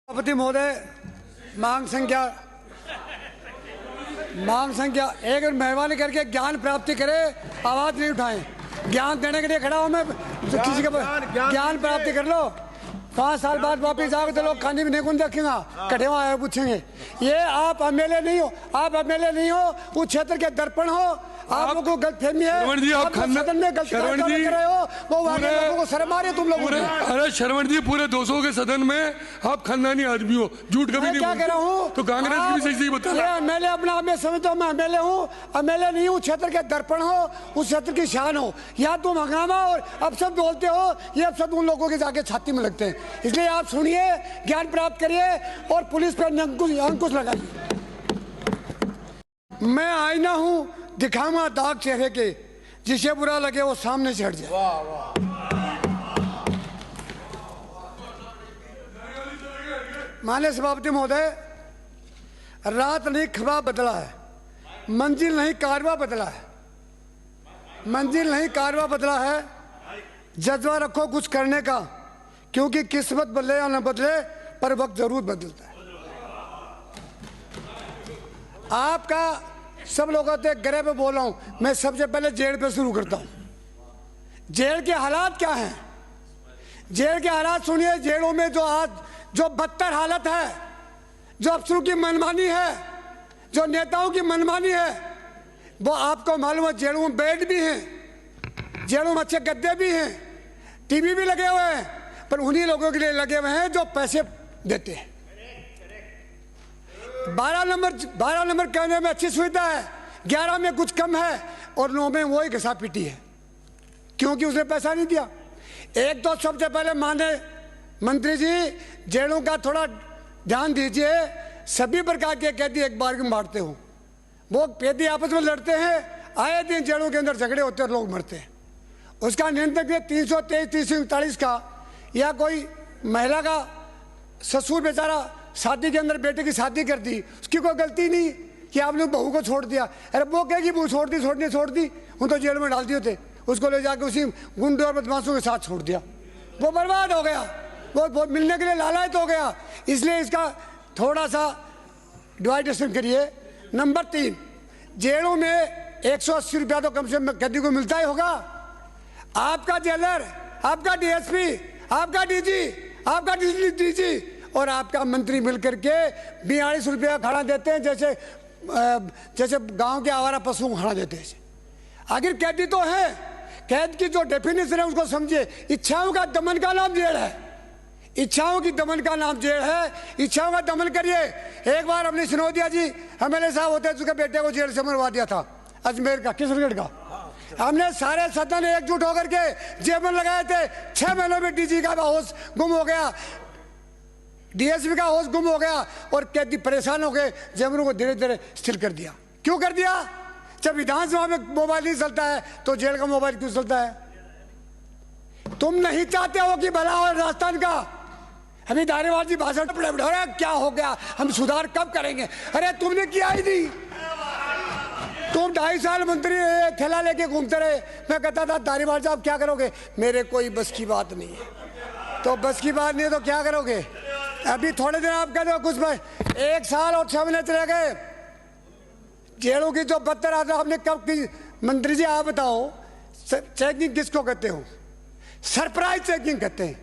सभापति महोदय, मांग संख्या एक, मेहरबानी करके ज्ञान प्राप्ति करे, आवाज नहीं उठाएं। ज्ञान देने के लिए खड़ा हूं मैं, तो किसी के ज्ञान प्राप्ति कर लो। 5 साल बाद वापिस आओगे तो लोग खाने में नहीं कौन देखेंगे, कटे हुआ आए पूछेंगे। ये आप एमएलए नहीं हो, उस क्षेत्र के दर्पण हो। आप लोगों को गलतफहमी है, आप सदन में गलती कर रहे हो, वो वाले लोगों को शर्म आ रही है तुम लोगों ने। अरे श्रवण जी, पूरे 200 के सदन में आप खानदानी आदमी हो, झूठ कभी नहीं। क्या कह रहा हूँ, तो कांग्रेस की भी सही बता रहा है। एमएलए अपना आप में समझता हूँ, मैं एमएलए हूँ, एमएलए नहीं हूँ, क्षेत्र के दर्पण हो, उस क्षेत्र की शान हो। यहाँ तुम हंगामा और अपशब्द बोलते हो, ये अपशब्द उन लोगों के जाके छाती में लगते हैं। इसलिए आप सुनिए, ज्ञान प्राप्त करिए और पुलिस पर अंकुश लगाइए। मैं आईना हूँ, दिखाऊंगा दाग चेहरे के, जिसे बुरा लगे वो सामने से हट जाए। माननीय सभापति महोदय, रात नहीं ख्वाब बदला है, मंजिल नहीं कारवा बदला है। जज्बा रखो कुछ करने का, क्योंकि किस्मत बदले या न बदले, पर वक्त जरूर बदलता है। आपका सब लोग आते गरे पे बोल रहा हूं, मैं सबसे पहले जेल पे शुरू करता हूं। जेल के हालात क्या हैं? जेल के हालात सुनिए। जेलों में जो बदतर हालत है, जो अफसरों की मनमानी है, जो नेताओं की मनमानी है, वो आपको मालूम है। जेलों में बेड भी हैं, जेलों में अच्छे गद्दे भी हैं, टीवी भी लगे हुए हैं, पर उन्हीं लोगों के लिए लगे हुए हैं जो पैसे देते हैं। 12 नंबर कहने में अच्छी सुविधा है, 11 में कुछ कम है और 9 में वही घसा पीटी है, क्योंकि उसने पैसा नहीं दिया। एक तो सबसे पहले माने मंत्री जी, जेलों का थोड़ा ध्यान दीजिए। सभी प्रकार के कैदी एक बार में बांटते हो, वो कैदी आपस में लड़ते हैं, आए दिन जेलों के अंदर झगड़े होते हैं, लोग मरते हैं। उसका नियंत्रण 323, 339 का, या कोई महिला का ससुर बेचारा शादी के अंदर बेटे की शादी कर दी, उसकी कोई गलती नहीं कि आपने बहू को छोड़ दिया। अरे वो कहेगी बहू छोड़ दी, उन तो जेल में डाल दिए थे, उसको ले जाकर उसी गुंडे और बदमाशों के साथ छोड़ दिया। वो बर्बाद हो गया, वो मिलने के लिए लालायत हो गया। इसलिए इसका थोड़ा सा डिवाइडेशन करिए। नंबर 3, जेलों में 180 रुपया तो कम से कम कैदी को मिलता ही होगा। आपका जेलर, आपका डीएसपी, आपका डीजी और आपका मंत्री मिलकर के 42 रुपया खाना देते हैं, जैसे गांव के आवारा पशुओं को खाना देते हैं। आखिर कैदी तो है, कैद की जो डेफिनेशन है उसको समझिए। इच्छाओं का दमन का नाम जेल है, इच्छाओं की दमन का नाम जेल है। इच्छाओं का दमन करिए। एक बार अपनी सिनोदिया जी एमएलए साहब होते, उसके बेटे को जेल से मरवा दिया था, अजमेर का, किशनगढ़ का। हमने सारे सदन एकजुट होकर के जेब में लगाए थे। 6 महीनों में डीजी का होश गुम हो गया, डीएसपी का होश गुम हो गया और कैदी परेशान हो गए। जेबरों को धीरे धीरे स्थिर कर दिया। क्यों कर दिया? जब विधानसभा में मोबाइल नहीं चलता है तो जेल का मोबाइल क्यों चलता है? तुम नहीं चाहते हो कि भला हो राजस्थान का। अभी धारीवाल जी भाषण क्या हो गया, हम सुधार कब करेंगे? अरे तुमने किया ही नहीं। तुम 2.5 साल मंत्री थैला लेके घूमते रहे। मैं कहता था धारीवाल साहब क्या करोगे? मेरे कोई बस की बात नहीं है। तो बस की बात नहीं है तो क्या करोगे? अभी थोड़े दिन आप कहते हो कुछ में 1 साल और 6 महीने चले गए। जेलों की जो बदतर आता आपने कब की? मंत्री जी आप बताओ, चेकिंग किसको कहते हो? सरप्राइज चेकिंग कहते हैं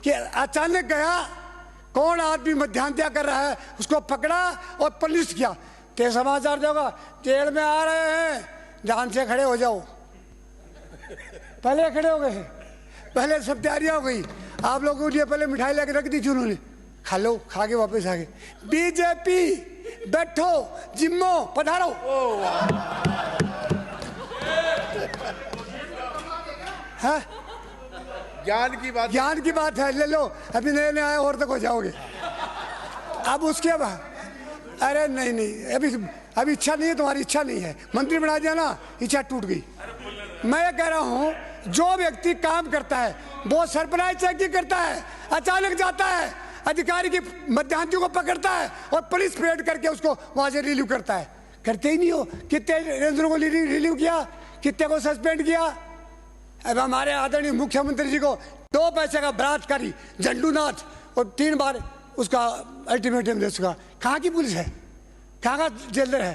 कि अचानक गया, कौन आदमी मध्यांतर कर रहा है उसको पकड़ा और पनिश किया। ते समाचार देगा जेल में आ रहे हैं, ध्यान से खड़े हो जाओ। पहले खड़े हो गए, पहले सब तैयारियां हो गई। आप लोगों के लिए पहले मिठाई लेके रख दी थी उन्होंने, खा लो, खा के वापस आ गए। बीजेपी बैठो, जिम्मो पधारो। है ज्ञान की बात है, ले लो। अभी नए नए आए और तक हो जाओगे। अब उसके बाद अरे नहीं, अभी इच्छा नहीं है, तुम्हारी इच्छा नहीं है। मंत्री बना दिया ना, इच्छा टूट गई। मैं ये कह रहा हूं, जो व्यक्ति काम करता है वो सरप्राइज चेकिंग करता है, अचानक जाता है, अधिकारी की मध्यांतर को पकड़ता है और पुलिस परेड करके उसको वहां से रिलीव करता है। करते ही नहीं हो। कितने रेंजरों को रिलीव किया, कितने को सस्पेंड किया। अब हमारे आदरणीय मुख्यमंत्री जी को 2 पैसे का बलात्कारी झंडूनाथ और 3 बार उसका अल्टीमेटम दे चुका। कहाँ की पुलिस है, कहाँ का जेलर है,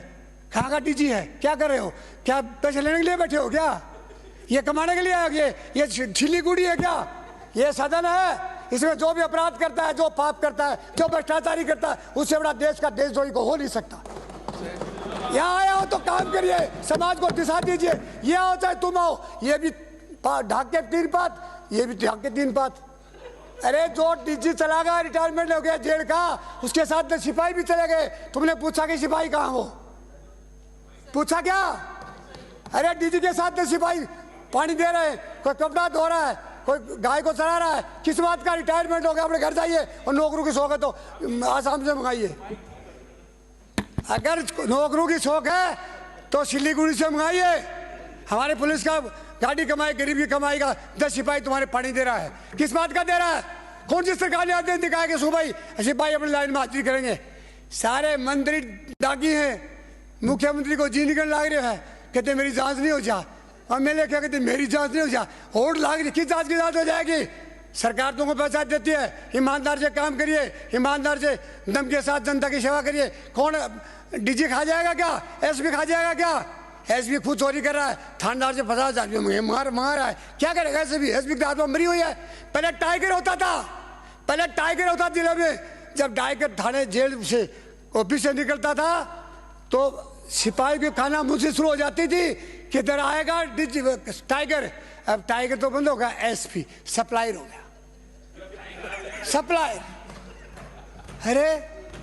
कहाँ का डीजी है? क्या कर रहे हो? क्या पैसे लेने के लिए बैठे हो क्या? ये कमाने के लिए आए? ये छिली गुड़ी है क्या? ये सदन है, इसमें जो भी अपराध करता है, जो पाप करता है, जो भ्रष्टाचारी करता है, उससे बड़ा देश का देशद्रोही को हो नहीं सकता। यहाँ आया हो तो काम करिए, समाज को दिशा दीजिए। ये आओ चाहे तुम आओ, ये भी ढाक के 3 पात, ये भी ढाक के 3 पात। अरे जो डीजी चला गया, रिटायरमेंट हो गया जेल का, उसके साथ में सिपाही भी चले गए। तुमने पूछा कि सिपाही कहाँ हो? पूछा क्या? अरे डीजी के साथ में सिपाही पानी दे रहे हैं, कोई कपड़ा धो रहा है, कोई गाय को चला रहा है। किस बात का रिटायरमेंट हो गया? अपने घर जाइए और नौकरों की शौक है तो आसाम से मंगाइए। अगर नौकरों की शौक है तो सिलीगुड़ी से मंगाइए। हमारे पुलिस का गाड़ी कमाई, गरीब की कमाई का 10 सिपाही तुम्हारे पानी दे रहा है। किस बात का दे रहा है? कौन सी सरकार ने आदेश दिखाया कि सुबह सिपाही अपनी लाइन में हाजिरी करेंगे? सारे मंत्री दागी हैं, मुख्यमंत्री को जी निकल लाग रहे हैं, कहते मेरी जांच नहीं हो जा। एमएलए क्या कहते मेरी जांच नहीं हो जा। होड़ लाग रही, किस जांच की जांच हो जाएगी? सरकार तुमको पैसा देती है, ईमानदार से काम करिए, ईमानदार से दम के साथ जनता की सेवा करिए। कौन डीजी खा जाएगा क्या? एसपी खा जाएगा क्या? एसपी खुद चोरी कर रहा है, थानेदार से 50,000 रुपये मार रहा है। क्या करेगा एसपी? एसपी की आत्मा मरी हुई है। पहले टाइगर होता था, पहले टाइगर होता जिले में। जब टाइगर थाने जेल से ऑफिस से निकलता था तो सिपाही की खाना मुझसे शुरू हो जाती थी, किधर आएगा टाइगर। अब टाइगर तो बंद हो गया, एसपी सप्लायर हो गया, सप्लायर। अरे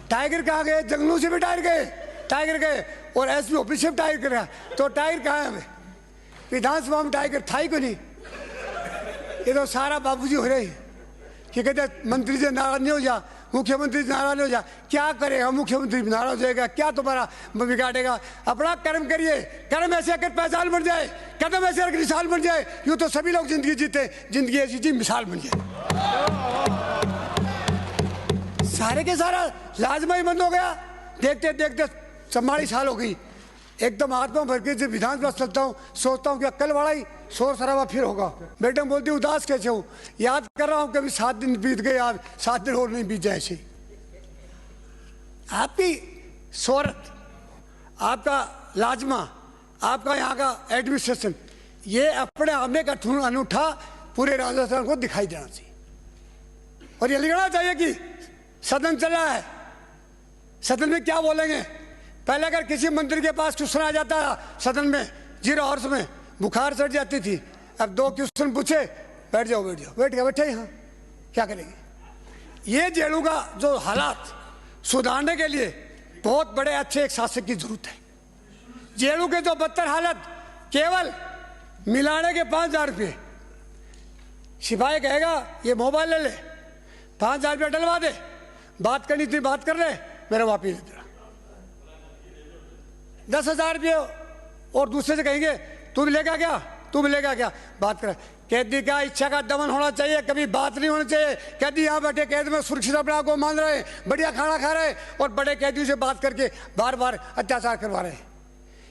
टाइगर कहाँ गए? जंगलों से भी टाइगर गए और एसपी ऑफिस से भी टाइगर गया। तो टाइगर कहाँ है? हमें विधानसभा में टाइगर था ही को नहीं। ये तो सारा बाबूजी हो रहे हैं कि कहते मंत्री से नाराज नहीं हो जा, मुख्यमंत्री से नाराज नहीं हो जा। क्या करेगा मुख्यमंत्री? नाराज हो जाएगा, क्या तुम्हारा बिगाड़ेगा? अपना कर्म करिए, कर्म ऐसे कर पहचान बन जाए, कदम ऐसे रख मिसाल बन जाए। यूँ तो सभी लोग जिंदगी जीते, जिंदगी ऐसी जी मिसाल बन जाए। सारे के सारा लाजमा ही बंद हो गया। देखते देखते 44 साल हो गई। एकदम आत्मा भर के जब विधानसभा चलता हूँ, सोचता हूँ कि कल वाला ही शोर शराबा फिर होगा। बेटम बोलती उदास कैसे हूँ? याद कर रहा हूँ कभी 7 दिन बीत गए, आज 7 दिन और नहीं बीत जाए ऐसे। आपकी शोहरत, आपका लाजमा, आपका यहाँ का एडमिनिस्ट्रेशन, ये अपने आप में का अनूठा पूरे राजस्थान को दिखाई देना चाहिए। और ये लिखना चाहिए कि सदन चल रहा है, सदन में क्या बोलेंगे। पहले अगर किसी मंत्री के पास क्वेश्चन आ जाता है सदन में, 0 आवर्स में बुखार चढ़ जाती थी। अब 2 क्वेश्चन पूछे, बैठ जाओ बैठे यहाँ, क्या करेंगे? ये जेलों का जो हालात सुधारने के लिए बहुत बड़े अच्छे एक शासक की जरूरत है। जेलों के जो बदतर हालत, केवल मिलाने के 5,000 रुपये। सिपाही कहेगा ये मोबाइल ले ले, 5,000 रुपये डलवा दे, बात करनी थी बात कर ले, मेरा वापिस दे। 10,000 रुपये और दूसरे से कहेंगे तू भी लेगा क्या, बात कर। कैदी का इच्छा का दमन होना चाहिए, कभी बात नहीं होनी चाहिए। कैदी यहाँ बैठे कैद में सुरक्षित अपने आप को मान रहे हैं, बढ़िया खाना खा रहे हैं और बड़े कैदियों से बात करके बार बार अत्याचार करवा रहे हैं।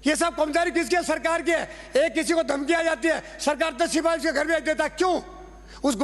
ये सब कर्मचारी किसकी है? सरकार की है। एक किसी को धमकी आ जाती है, सरकार 10 सिपाही उसके घर भेज देता, क्यों? उस